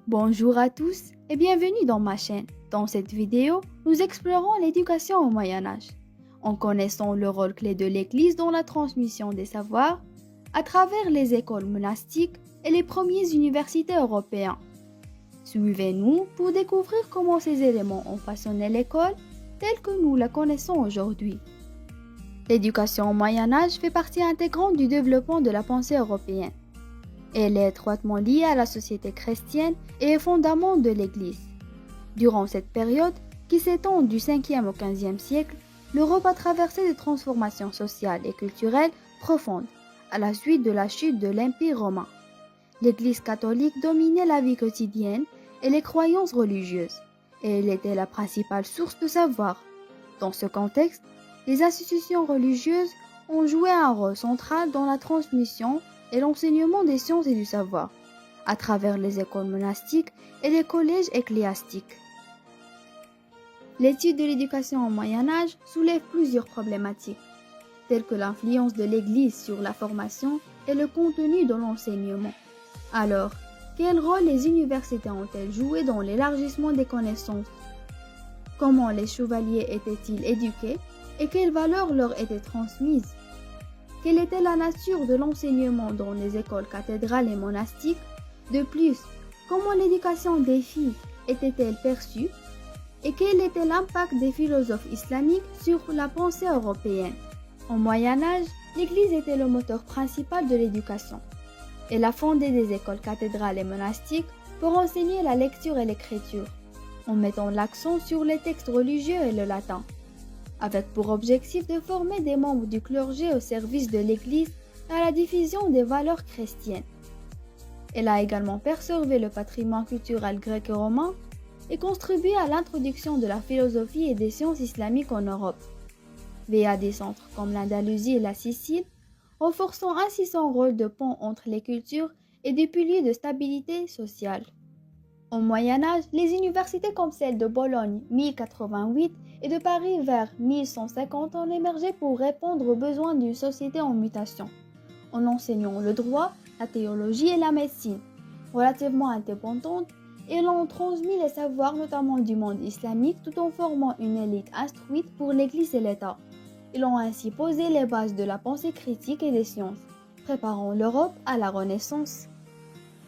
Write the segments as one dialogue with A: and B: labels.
A: Bonjour à tous et bienvenue dans ma chaîne. Dans cette vidéo, nous explorons l'éducation au Moyen Âge, en connaissant le rôle clé de l'Église dans la transmission des savoirs à travers les écoles monastiques et les premières universités européennes. Suivez-nous pour découvrir comment ces éléments ont façonné l'école telle que nous la connaissons aujourd'hui. L'éducation au Moyen Âge fait partie intégrante du développement de la pensée européenne. Elle est étroitement liée à la société chrétienne et est fondament de l'Église. Durant cette période, qui s'étend du 5e au 15e siècle, l'Europe a traversé des transformations sociales et culturelles profondes à la suite de la chute de l'Empire romain. L'Église catholique dominait la vie quotidienne et les croyances religieuses, et elle était la principale source de savoir. Dans ce contexte, les institutions religieuses ont joué un rôle central dans la transmission et l'enseignement des sciences et du savoir, à travers les écoles monastiques et les collèges ecclésiastiques. L'étude de l'éducation au Moyen Âge soulève plusieurs problématiques, telles que l'influence de l'Église sur la formation et le contenu de l'enseignement. Alors, quel rôle les universités ont-elles joué dans l'élargissement des connaissances? Comment les chevaliers étaient-ils éduqués et quelles valeurs leur étaient transmises? Quelle était la nature de l'enseignement dans les écoles cathédrales et monastiques? De plus, comment l'éducation des filles était-elle perçue? Et quel était l'impact des philosophes islamiques sur la pensée européenne? Au Moyen Âge, l'Église était le moteur principal de l'éducation. Elle a fondé des écoles cathédrales et monastiques pour enseigner la lecture et l'écriture, en mettant l'accent sur les textes religieux et le latin, avec pour objectif de former des membres du clergé au service de l'Église et à la diffusion des valeurs chrétiennes. Elle a également préservé le patrimoine culturel grec et romain et contribué à l'introduction de la philosophie et des sciences islamiques en Europe, via des centres comme l'Andalousie et la Sicile, renforçant ainsi son rôle de pont entre les cultures et de pilier de stabilité sociale. Au Moyen Âge, les universités comme celle de Bologne 1088 et de Paris vers 1150 ont émergé pour répondre aux besoins d'une société en mutation, en enseignant le droit, la théologie et la médecine. Relativement indépendantes, elles ont transmis les savoirs notamment du monde islamique tout en formant une élite instruite pour l'Église et l'État. Ils ont ainsi posé les bases de la pensée critique et des sciences, préparant l'Europe à la Renaissance.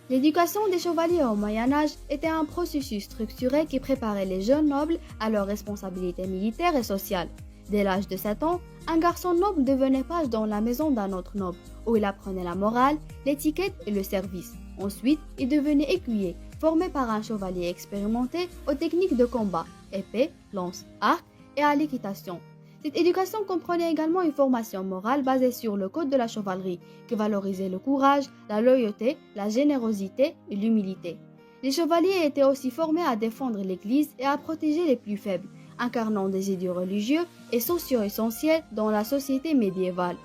A: L'éducation des chevaliers au Moyen Âge était un processus structuré qui préparait les jeunes nobles à leurs responsabilités militaires et sociales. Dès l'âge de 7 ans, un garçon noble devenait page dans la maison d'un autre noble, où il apprenait la morale, l'étiquette et le service. Ensuite, il devenait écuyer, formé par un chevalier expérimenté aux techniques de combat, épée, lance, arc et à l'équitation. Cette éducation comprenait également une formation morale basée sur le code de la chevalerie, qui valorisait le courage, la loyauté, la générosité et l'humilité. Les chevaliers étaient aussi formés à défendre l'Église et à protéger les plus faibles, incarnant des idéaux religieux et sociaux essentiels dans la société médiévale.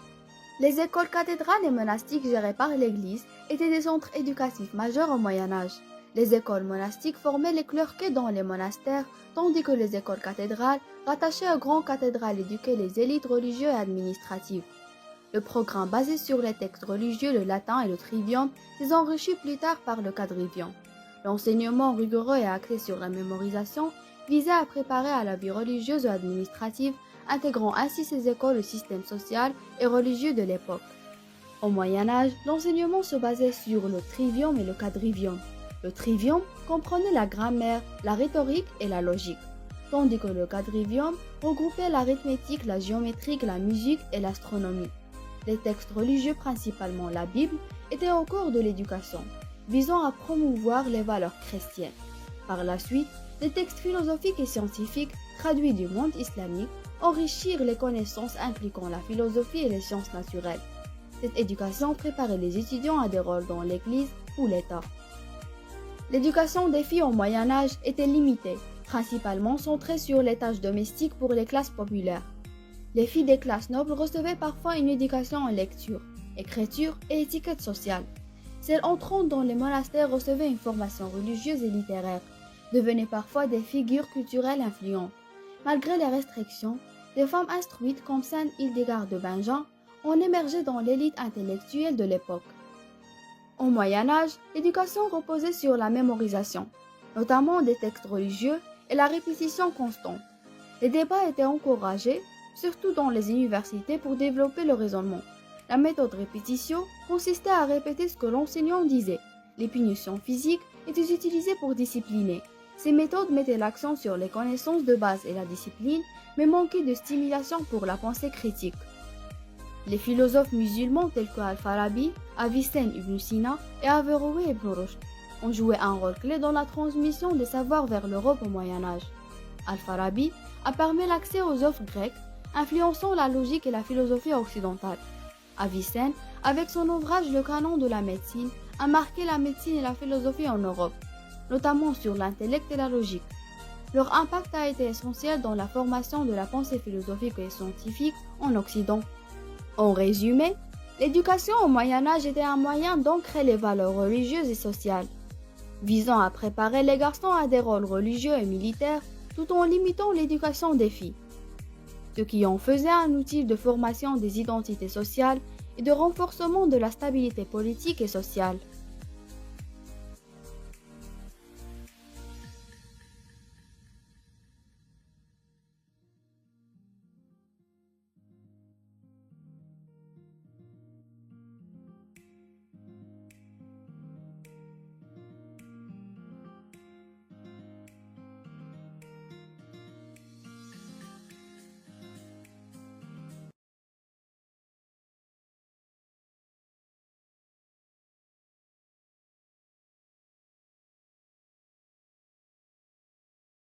A: Les écoles cathédrales et monastiques gérées par l'Église étaient des centres éducatifs majeurs au Moyen Âge. Les écoles monastiques formaient les clercs dans les monastères, tandis que les écoles cathédrales, rattachées aux grandes cathédrales, éduquaient les élites religieuses et administratives. Le programme basé sur les textes religieux, le latin et le trivium, s'est enrichi plus tard par le quadrivium. L'enseignement rigoureux et axé sur la mémorisation visait à préparer à la vie religieuse et administrative, intégrant ainsi ces écoles au système social et religieux de l'époque. Au Moyen Âge, l'enseignement se basait sur le trivium et le quadrivium. Le trivium comprenait la grammaire, la rhétorique et la logique, tandis que le quadrivium regroupait l'arithmétique, la géométrie, la musique et l'astronomie. Les textes religieux, principalement la Bible, étaient au cœur de l'éducation, visant à promouvoir les valeurs chrétiennes. Par la suite, les textes philosophiques et scientifiques, traduits du monde islamique, enrichirent les connaissances impliquant la philosophie et les sciences naturelles. Cette éducation préparait les étudiants à des rôles dans l'Église ou l'État. L'éducation des filles au Moyen Âge était limitée, principalement centrée sur les tâches domestiques pour les classes populaires. Les filles des classes nobles recevaient parfois une éducation en lecture, écriture et étiquette sociale. Celles entrant dans les monastères recevaient une formation religieuse et littéraire, devenaient parfois des figures culturelles influentes. Malgré les restrictions, des femmes instruites comme Sainte Hildegarde de Bingen ont émergé dans l'élite intellectuelle de l'époque. Au Moyen Âge, l'éducation reposait sur la mémorisation, notamment des textes religieux et la répétition constante. Les débats étaient encouragés, surtout dans les universités, pour développer le raisonnement. La méthode répétition consistait à répéter ce que l'enseignant disait. Les punitions physiques étaient utilisées pour discipliner. Ces méthodes mettaient l'accent sur les connaissances de base et la discipline, mais manquaient de stimulation pour la pensée critique. Les philosophes musulmans tels que Al-Farabi, Avicenne ibn Sina et Averroès ibn Rushd ont joué un rôle clé dans la transmission des savoirs vers l'Europe au Moyen Âge. Al-Farabi a permis l'accès aux œuvres grecques, influençant la logique et la philosophie occidentale. Avicenne, avec son ouvrage Le canon de la médecine, a marqué la médecine et la philosophie en Europe, notamment sur l'intellect et la logique. Leur impact a été essentiel dans la formation de la pensée philosophique et scientifique en Occident. En résumé, l'éducation au Moyen Âge était un moyen d'ancrer les valeurs religieuses et sociales, visant à préparer les garçons à des rôles religieux et militaires tout en limitant l'éducation des filles, ce qui en faisait un outil de formation des identités sociales et de renforcement de la stabilité politique et sociale.